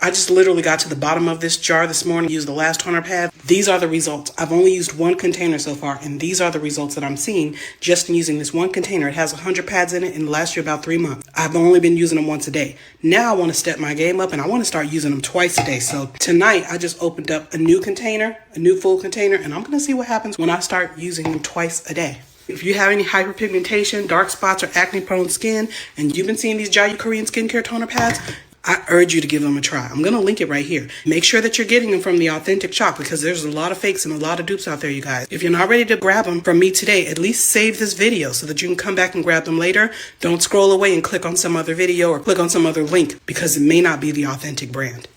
I just literally got to the bottom of this jar this morning, used the last toner pad. These are the results. I've only used one container so far, and these are the results that I'm seeing just in using this one container. It has 100 pads in it and lasts you about 3 months. I've only been using them once a day. Now I want to step my game up and I want to start using them twice a day. So tonight I just opened up a new container, a new full container, and I'm going to see what happens when I start using them twice a day. If you have any hyperpigmentation, dark spots, or acne-prone skin, and you've been seeing these Jiayu Korean skincare toner pads, I urge you to give them a try. I'm going to link it right here. Make sure that you're getting them from the authentic shop because there's a lot of fakes and a lot of dupes out there, you guys. If you're not ready to grab them from me today, at least save this video so that you can come back and grab them later. Don't scroll away and click on some other video or click on some other link because it may not be the authentic brand.